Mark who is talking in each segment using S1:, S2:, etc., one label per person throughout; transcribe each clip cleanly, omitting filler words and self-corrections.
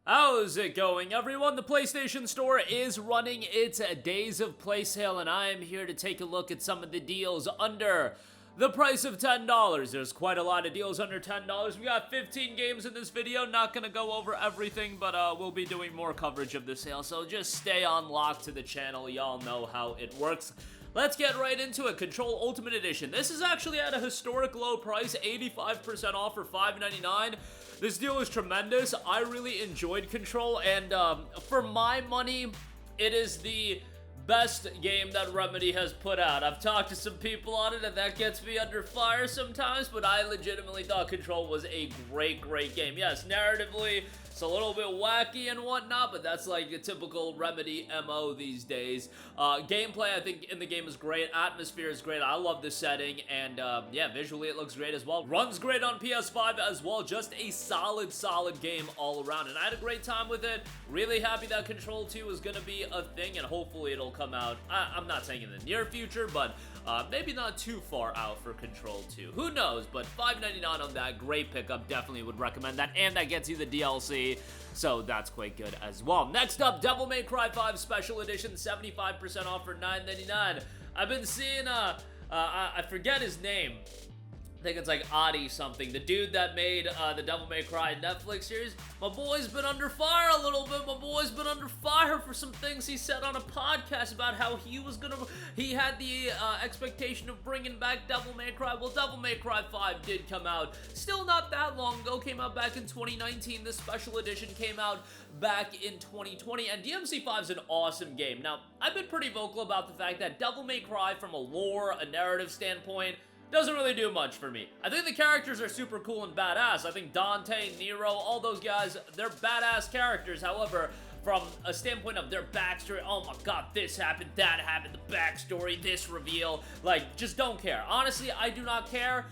S1: How's it going, everyone? The PlayStation Store is running its Days of Play sale, and I am here to take a look at some of the deals under the price of $10. There's quite a lot of deals under $10. We got 15 games in this video. Not gonna go over everything, but we'll be doing more coverage of the sale, so just stay on lock to the channel. Y'all know how it works. Let's get right into it. Control Ultimate Edition. This is actually at a historic low price, 85% off for $5.99. This deal is tremendous. I really enjoyed Control, and for my money, it is the best game that Remedy has put out. I've talked to some people on it, and that gets me under fire sometimes, but I legitimately thought Control was a great game. Yes, narratively, it's a little bit wacky and whatnot, but that's like a typical Remedy MO these days. Gameplay, I think, in the game is great. Atmosphere is great. I love the setting, and yeah, visually it looks great as well. Runs great on PS5 as well. Just a solid game all around, and I had a great time with it. Really happy that Control 2 is going to be a thing, and hopefully it'll come out. I'm not saying in the near future, but maybe not too far out for Control 2. Who knows, but $5.99 on that, great pickup. Definitely would recommend that, and that gets you the DLC. So that's quite good as well. Next up, Devil May Cry 5 Special Edition, 75% off for $9.99. I've been seeing, I forget his name. I think it's like Adi something. The dude that made the Devil May Cry Netflix series. My boy's been under fire a little bit. My boy's been under fire for some things he said on a podcast about how he had the expectation of bringing back Devil May Cry. Well, Devil May Cry 5 did come out. Still not that long ago. Came out back in 2019. This special edition came out back in 2020. And DMC5 is an awesome game. Now, I've been pretty vocal about the fact that Devil May Cry, from a lore, a narrative standpoint, doesn't really do much for me. I think the characters are super cool and badass. I think Dante, Nero, all those guys, they're badass characters. However, from a standpoint of their backstory, oh my god, this happened, that happened, the backstory, this reveal, like, just don't care. Honestly, I do not care.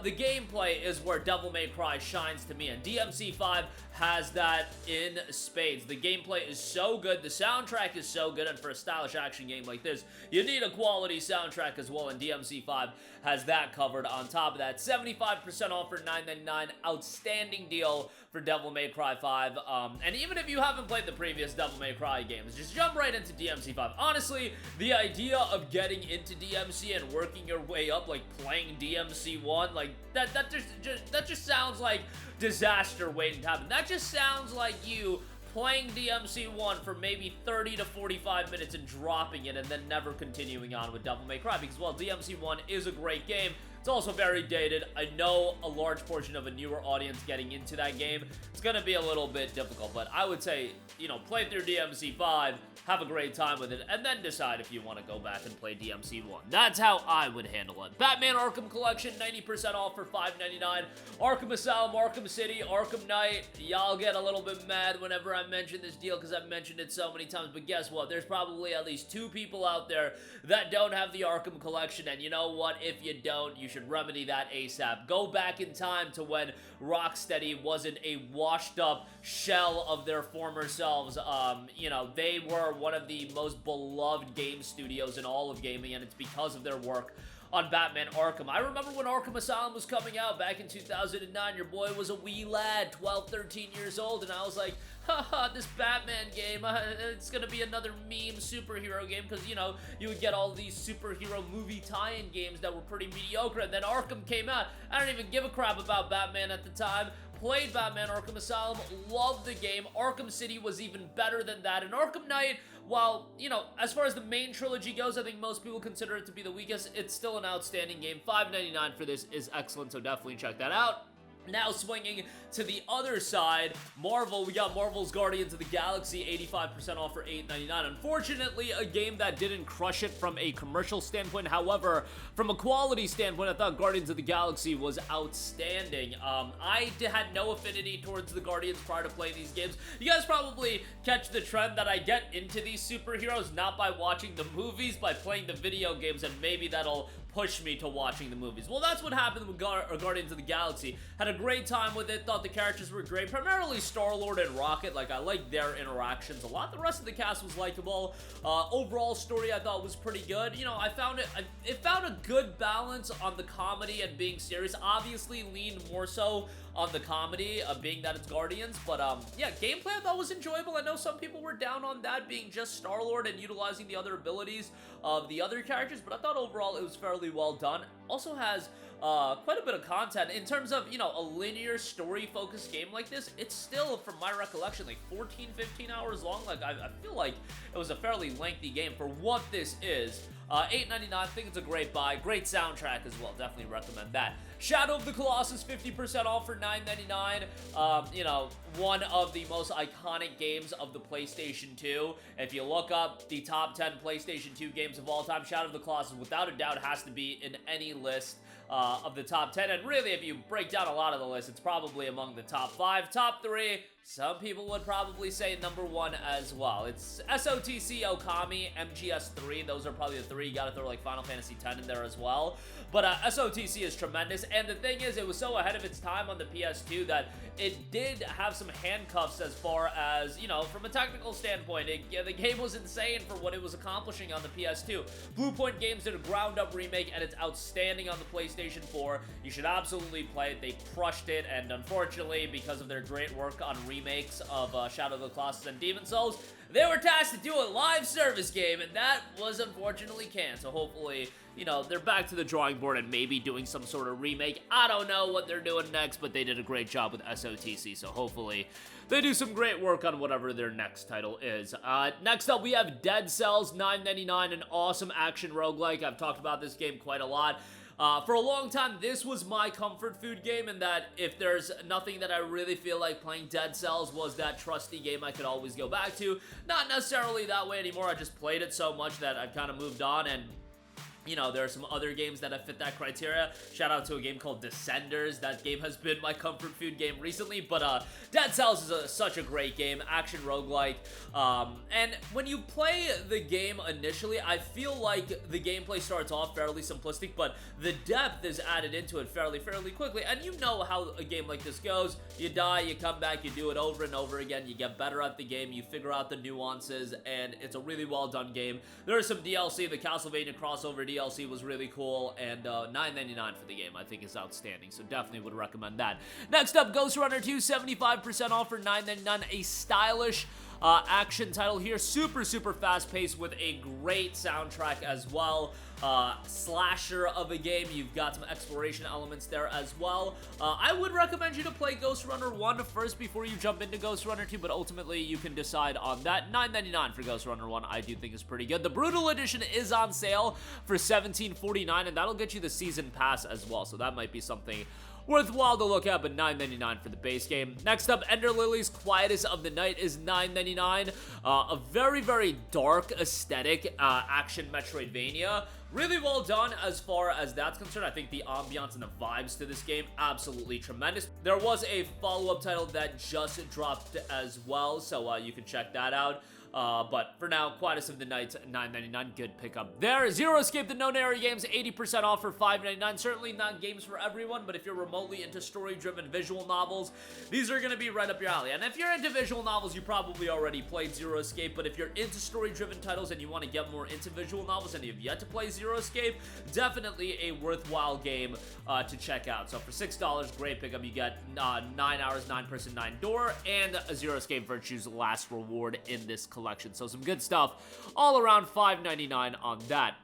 S1: The gameplay is where Devil May Cry shines to me, and DMC5 has that in spades. The gameplay is so good, the soundtrack is so good, and for a stylish action game like this, you need a quality soundtrack as well, and DMC5 has that covered on top of that. 75% off for $9.99, outstanding deal for Devil May Cry 5, and even if you haven't played the previous Devil May Cry games, just jump right into DMC5. Honestly, the idea of getting into DMC and working your way up, like playing DMC1, like, that just sounds like disaster waiting to happen. That just sounds like you playing DMC1 for maybe 30 to 45 minutes and dropping it and then never continuing on with Devil May Cry, because, well, DMC1 is a great game. It's also very dated. I know a large portion of a newer audience getting into that game. It's going to be a little bit difficult, but I would say, you know, play through DMC5, have a great time with it, and then decide if you want to go back and play DMC1. That's how I would handle it. Batman Arkham Collection, 90% off for $5.99. Arkham Asylum, Arkham City, Arkham Knight. Y'all get a little bit mad whenever I mention this deal because I've mentioned it so many times, but guess what? There's probably at least 2 people out there that don't have the Arkham Collection, and you know what? If you don't, you should remedy that ASAP. Go back in time to when Rocksteady wasn't a washed up shell of their former selves. You know, they were one of the most beloved game studios in all of gaming, and it's because of their work on Batman Arkham. I remember when Arkham Asylum was coming out back in 2009, your boy was a wee lad, 12, 13 years old, and I was like, haha, this Batman game, it's gonna be another meme superhero game, because, you know, you would get all these superhero movie tie-in games that were pretty mediocre, and then Arkham came out. I don't even give a crap about Batman at the time. Played Batman Arkham Asylum, loved the game. Arkham City was even better than that, and Arkham Knight, while, you know, as far as the main trilogy goes, I think most people consider it to be the weakest. It's still an outstanding game. $5.99 for this is excellent, so definitely check that out. Now swinging to the other side, Marvel, we got Marvel's Guardians of the Galaxy, 85% off for $8.99. Unfortunately, a game that didn't crush it from a commercial standpoint. However, from a quality standpoint, I thought Guardians of the Galaxy was outstanding. I had no affinity towards the Guardians prior to playing these games. You guys probably catch the trend that I get into these superheroes not by watching the movies, by playing the video games, and maybe that'll push me to watching the movies. Well, that's what happened with Guardians of the Galaxy. Had a great time with it, thought the characters were great, primarily Star-Lord and Rocket. Like, I liked their interactions a lot. The rest of the cast was likable. Overall story I thought was pretty good. You know, I found it found a good balance on the comedy and being serious. Obviously leaned more so on the comedy of being that it's Guardians, but yeah, gameplay I thought was enjoyable. I know some people were down on that being just Star-Lord and utilizing the other abilities of the other characters, but I thought overall it was fairly well done. Also has quite a bit of content in terms of, you know, a linear story-focused game like this. It's still, from my recollection, like 14-15 hours long. Like, I feel like it was a fairly lengthy game for what this is. $8.99, I think it's a great buy. Great soundtrack as well. Definitely recommend that. Shadow of the Colossus, 50% off for $9.99. You know, one of the most iconic games of the PlayStation 2. If you look up the top 10 PlayStation 2 games of all time, Shadow of the Colossus, without a doubt, has to be in any list of the top 10. And really, if you break down a lot of the list, it's probably among the top 5. Top 3, some people would probably say number 1 as well. It's SOTC, Okami, MGS3. Those are probably the 3. You gotta throw like Final Fantasy X in there as well. But SOTC is tremendous. And the thing is, it was so ahead of its time on the PS2 that it did have some handcuffs as far as, you know, from a technical standpoint. The game was insane for what it was accomplishing on the PS2. Blue Point Games did a ground-up remake, and it's outstanding on the PlayStation 4. You should absolutely play it. They crushed it, and unfortunately, because of their great work on remakes of Shadow of the Colossus and Demon's Souls, they were tasked to do a live service game, and that was unfortunately canned. So hopefully, you know, they're back to the drawing board and maybe doing some sort of remake. I don't know what they're doing next, but they did a great job with SOTC, so hopefully they do some great work on whatever their next title is. Next up, we have Dead Cells, $9.99, an awesome action roguelike. I've talked about this game quite a lot. For a long time, this was my comfort food game, and that if there's nothing that I really feel like playing, Dead Cells was that trusty game I could always go back to. Not necessarily that way anymore. I just played it so much that I've kind of moved on, and you know, there are some other games that have fit that criteria. Shout out to a game called Descenders. That game has been my comfort food game recently, but Dead Cells is such a great game, action roguelike. And when you play the game initially, I feel like the gameplay starts off fairly simplistic, but the depth is added into it fairly quickly. And you know how a game like this goes. You die, you come back, you do it over and over again, you get better at the game, you figure out the nuances, and it's a really well done game. There is some DLC, the Castlevania crossover DLC was really cool, and $9.99 for the game I think is outstanding, so definitely would recommend that. Next up, Ghostrunner 2, 75% off for $9.99, a stylish action title here, super fast-paced with a great soundtrack as well. Slasher of a game, you've got some exploration elements there as well. I would recommend you to play Ghostrunner 1 first before you jump into Ghostrunner 2, but ultimately you can decide on that. $9.99 for Ghostrunner 1 I do think is pretty good. The Brutal Edition is on sale for $17.49, and that'll get you the season pass as well, so that might be something worthwhile to look at, but $9.99 for the base game. Next up, Ender Lilies Quietus of the Night is $9.99. A very dark aesthetic action Metroidvania. Really well done as far as that's concerned. I think the ambiance and the vibes to this game, absolutely tremendous. There was a follow-up title that just dropped as well, so you can check that out. But for now, Quietus of the Night, $9.99, good pickup there. Zero Escape, the Nonary games, 80% off for $5.99. Certainly not games for everyone, but if you're remotely into story-driven visual novels, these are going to be right up your alley. And if you're into visual novels, you probably already played Zero Escape, but if you're into story-driven titles and you want to get more into visual novels and you've yet to play Zero Escape, definitely a worthwhile game to check out. So for $6, great pickup. You get 9 hours, 9-person, 9-door, and a Zero Escape Virtue's last reward in this collection. So some good stuff all around. $5.99 on that.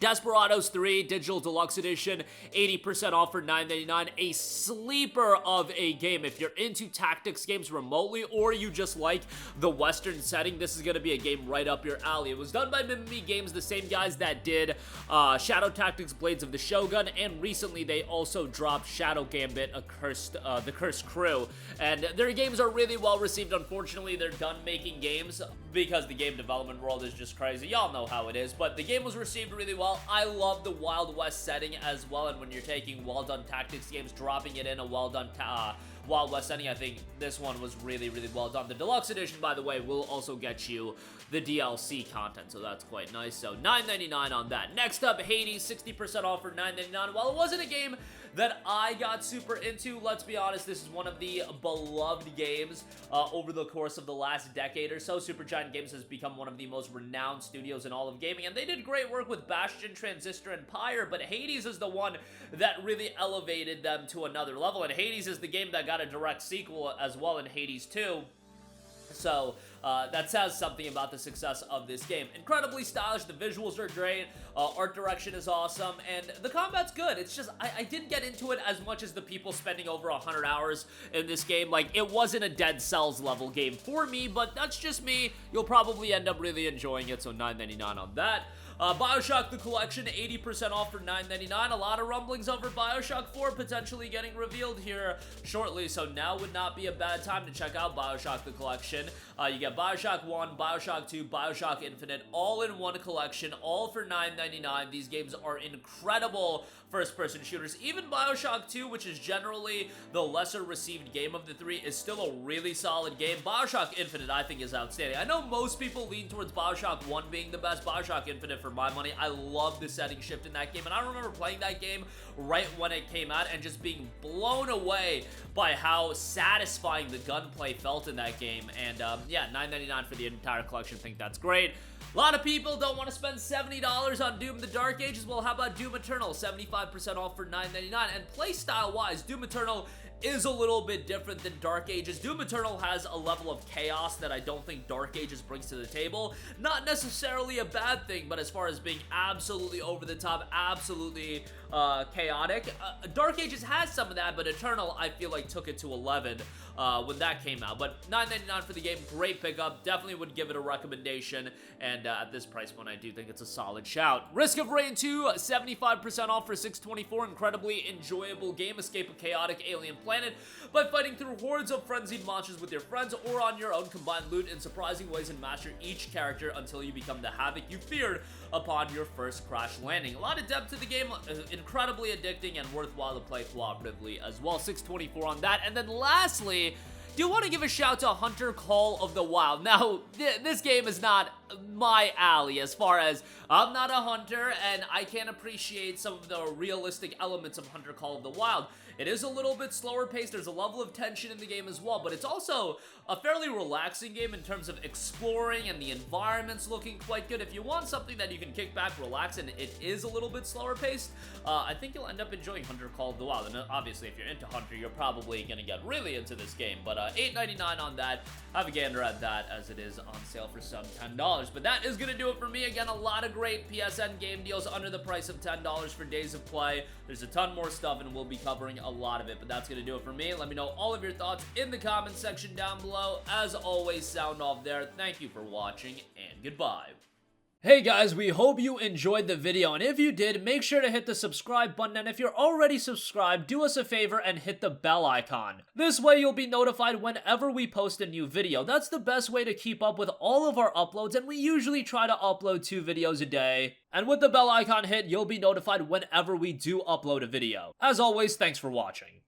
S1: Desperados 3 Digital Deluxe Edition, 80% off for $9.99. A sleeper of a game. If you're into tactics games remotely, or you just like the Western setting, this is going to be a game right up your alley. It was done by Mimimi Games, the same guys that did Shadow Tactics Blades of the Shogun, and recently they also dropped Shadow Gambit, The Cursed Crew. And their games are really well received. Unfortunately, they're done making games because the game development world is just crazy. Y'all know how it is, but the game was received really well. I love the Wild West setting as well, and when you're taking well-done tactics games, dropping it in a well-done Wild West setting, I think this one was really well done. The Deluxe Edition, by the way, will also get you the DLC content, so that's quite nice. So $9.99 on that. Next up, Hades, 60% off for $9.99. While it wasn't a game that I got super into. Let's be honest, this is one of the beloved games over the course of the last decade or so. Supergiant Games has become one of the most renowned studios in all of gaming, and they did great work with Bastion, Transistor, and Pyre, but Hades is the one that really elevated them to another level, and Hades is the game that got a direct sequel as well in Hades 2. So, that says something about the success of this game. Incredibly stylish, the visuals are great, art direction is awesome, and the combat's good. It's just, I didn't get into it as much as the people spending over 100 hours in this game. Like, it wasn't a Dead Cells level game for me, but that's just me. You'll probably end up really enjoying it, so $9.99 on that. BioShock the Collection, 80% off for $9.99. A lot of rumblings over BioShock 4 potentially getting revealed here shortly, so now would not be a bad time to check out BioShock the Collection. You get BioShock 1, BioShock 2, BioShock Infinite, all in one collection, all for $9.99. These games are incredible first-person shooters. Even BioShock 2, which is generally the lesser-received game of the three, is still a really solid game. BioShock Infinite, I think, is outstanding. I know most people lean towards BioShock 1 being the best. BioShock Infinite, for my money, I love the setting shift in that game, and I remember playing that game right when it came out and just being blown away by how satisfying the gunplay felt in that game. And yeah, $9.99 for the entire collection. I think that's great. A lot of people don't want to spend $70 on Doom the Dark Ages. Well, how about Doom Eternal? 75% off for $9.99. And playstyle-wise, Doom Eternal is a little bit different than Dark Ages. Doom Eternal has a level of chaos that I don't think Dark Ages brings to the table. Not necessarily a bad thing, but as far as being absolutely over the top, absolutely chaotic, Dark Ages has some of that, but Eternal, I feel like, took it to 11 when that came out. But $9.99 for the game, great pickup. Definitely would give it a recommendation, and at this price point, I do think it's a solid shout. Risk of Rain 2, 75% off for $6.24. Incredibly enjoyable game. Escape a chaotic alien planet by fighting through hordes of frenzied monsters with your friends or on your own. Combine loot in surprising ways and master each character until you become the havoc you feared upon your first crash landing. A lot of depth to the game, incredibly addicting and worthwhile to play cooperatively as well. $6.24 on that. And then lastly, do want to give a shout to Hunter Call of the Wild. Now, this game is not my alley as far as I'm not a hunter and I can't appreciate some of the realistic elements of Hunter Call of the Wild. It is a little bit slower paced, there's a level of tension in the game as well, but it's also a fairly relaxing game in terms of exploring and the environment's looking quite good. If you want something that you can kick back, relax, and it is a little bit slower paced, I think you'll end up enjoying Hunter Call of the Wild. And obviously, if you're into Hunter, you're probably going to get really into this game. But $8.99 on that. Have a gander at that as it is on sale for some $10. But that is going to do it for me. Again, a lot of great PSN game deals under the price of $10 for Days of Play. There's a ton more stuff, and we'll be covering a lot of it. But that's going to do it for me. Let me know all of your thoughts in the comment section down below. As always, sound off there. Thank you for watching, and goodbye. Hey guys, we hope you enjoyed the video, and if you did, make sure to hit the subscribe button, and if you're already subscribed, do us a favor and hit the bell icon. This way you'll be notified whenever we post a new video. That's the best way to keep up with all of our uploads, and we usually try to upload 2 videos a day. And with the bell icon hit, you'll be notified whenever we do upload a video. As always, thanks for watching.